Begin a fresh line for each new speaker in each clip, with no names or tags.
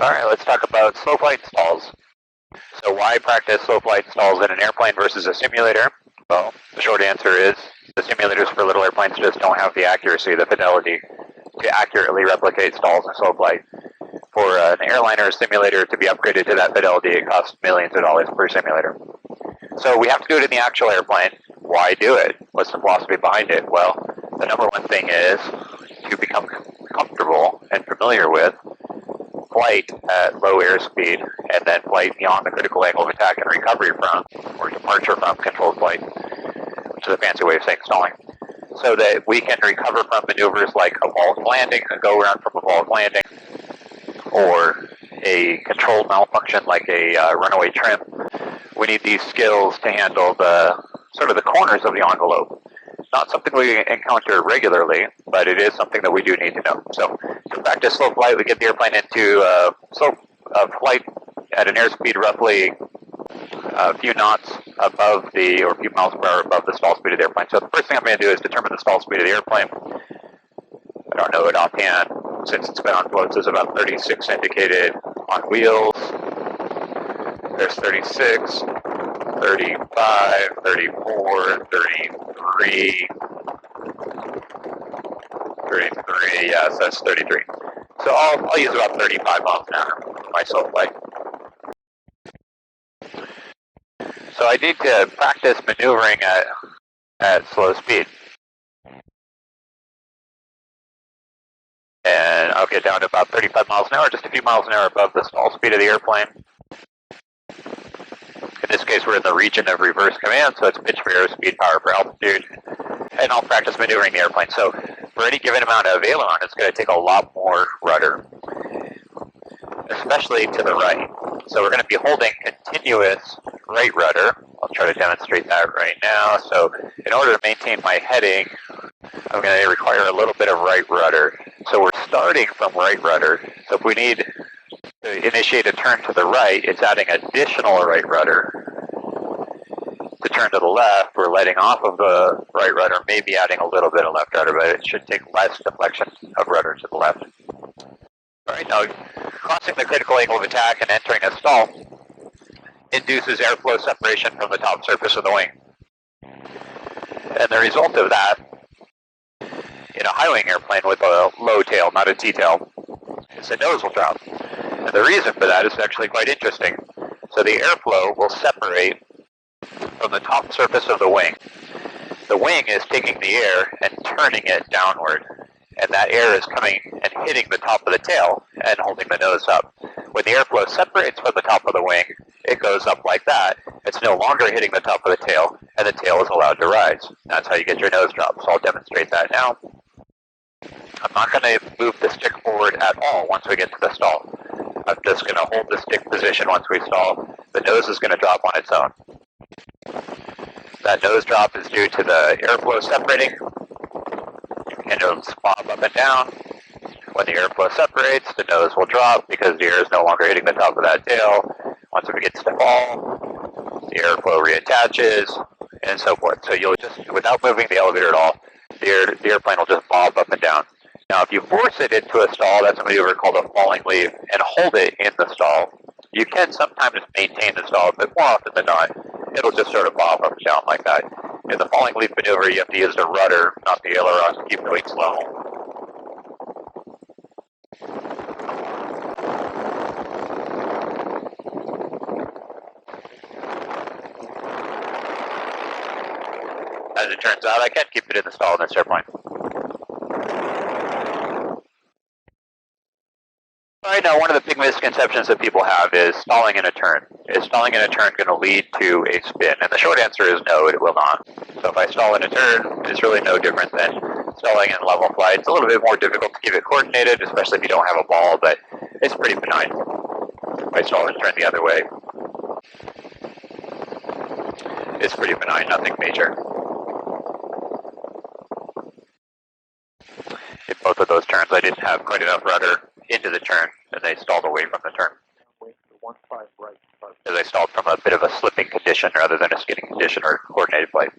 Alright, let's talk about slow flight stalls. So why practice slow flight stalls in an airplane versus a simulator? Well, the short answer is the simulators for little airplanes just don't have the accuracy, the fidelity to accurately replicate stalls in slow flight. For an airliner simulator to be upgraded to that fidelity, it costs millions of dollars per simulator. So we have to do it in the actual airplane. Why do it? What's the philosophy behind it? Well, the number one thing is to become comfortable and familiar with flight at low airspeed, and then flight beyond the critical angle of attack and recovery from, or departure from, controlled flight, which is a fancy way of saying stalling, so that we can recover from maneuvers like a vault landing, a go-around from a vault landing, or a controlled malfunction like a runaway trim. We need these skills to handle the sort of the corners of the envelope. Not something we encounter regularly, but it is something that we do need to know. So to practice slow flight, we get the airplane into slow flight at an airspeed roughly a few knots above the, or a few miles per hour above the stall speed of the airplane. So the first thing I'm going to do is determine the stall speed of the airplane. I don't know it offhand, since it's been on floats. There's about 36 indicated on wheels. There's 36. 35, 34, 33, 33, yes, that's 33. So I'll use about 35 miles an hour for my slow flight. So I need to practice maneuvering at slow speed. And I'll get down to about 35 miles an hour, just a few miles an hour above the stall speed of the airplane. In this case, we're in the region of reverse command, so it's pitch for airspeed, power for altitude, and I'll practice maneuvering the airplane. So for any given amount of aileron, it's going to take a lot more rudder, especially to the right. So we're going to be holding continuous right rudder. I'll try to demonstrate that right now. So in order to maintain my heading, I'm going to require a little bit of right rudder. So we're starting from right rudder. So if we need to initiate a turn to the right, it's adding additional right rudder. To turn to the left, we're letting off of the right rudder, maybe adding a little bit of left rudder, but it should take less deflection of rudder to the left. All right, now crossing the critical angle of attack and entering a stall induces airflow separation from the top surface of the wing. And the result of that, in a high-wing airplane with a low tail, not a T-tail, is the nose will drop. And the reason for that is actually quite interesting. So the airflow will separate from the top surface of the wing. The wing is taking the air and turning it downward. And that air is coming and hitting the top of the tail and holding the nose up. When the airflow separates from the top of the wing, it goes up like that. It's no longer hitting the top of the tail, and the tail is allowed to rise. That's how you get your nose drop. So I'll demonstrate that now. I'm not going to move the stick forward at all once we get to the stall. I'm just going to hold the stick position once we stall. The nose is going to drop on its own. That nose drop is due to the airflow separating, and it'll bob up and down. When the airflow separates, the nose will drop because the air is no longer hitting the top of that tail. Once it begins to fall, the airflow reattaches, and so forth. So you'll just, without moving the elevator at all, the airplane will just bob up and down. Now, if you force it into a stall, that's a maneuver called a falling leaf, and hold it in the stall, you can sometimes maintain the stall, but more often than not, it'll just sort of bob up and down like that. In the falling leaf maneuver, you have to use the rudder, not the aileron, to keep the wings level. As it turns out, I can keep it in the stall in this airplane. Right now, one of the big misconceptions that people have is stalling in a turn. Is stalling in a turn going to lead to a spin? And the short answer is no, it will not. So if I stall in a turn, it's really no different than stalling in level flight. It's a little bit more difficult to keep it coordinated, especially if you don't have a ball, but it's pretty benign. If I stall and turn the other way, it's pretty benign, nothing major. In both of those turns, I didn't have quite enough rudder into the turn, and they stalled away from the turn. As I stalled from a bit of a slipping condition rather than a skidding condition or coordinated flight.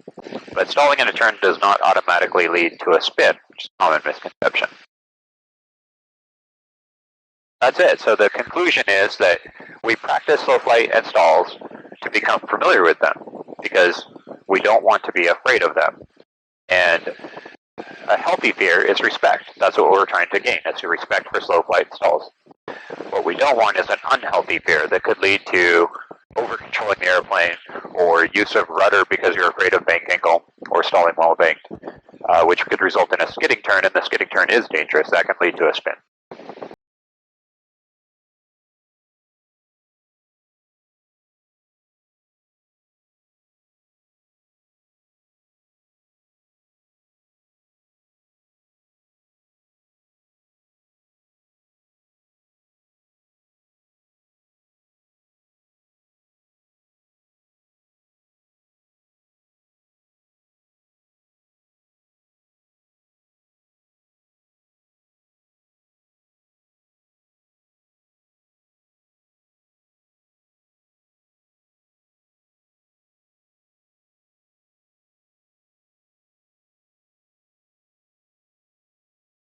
But stalling in a turn does not automatically lead to a spin, which is a common misconception. That's it. So the conclusion is that we practice slow flight and stalls to become familiar with them because we don't want to be afraid of them. And a healthy fear is respect. That's what we're trying to gain. It's a respect for slow flight and stalls. What we don't want is an unhealthy fear that could lead to over-controlling the airplane or use of rudder because you're afraid of bank angle or stalling while banked, which could result in a skidding turn, and the skidding turn is dangerous. That can lead to a spin.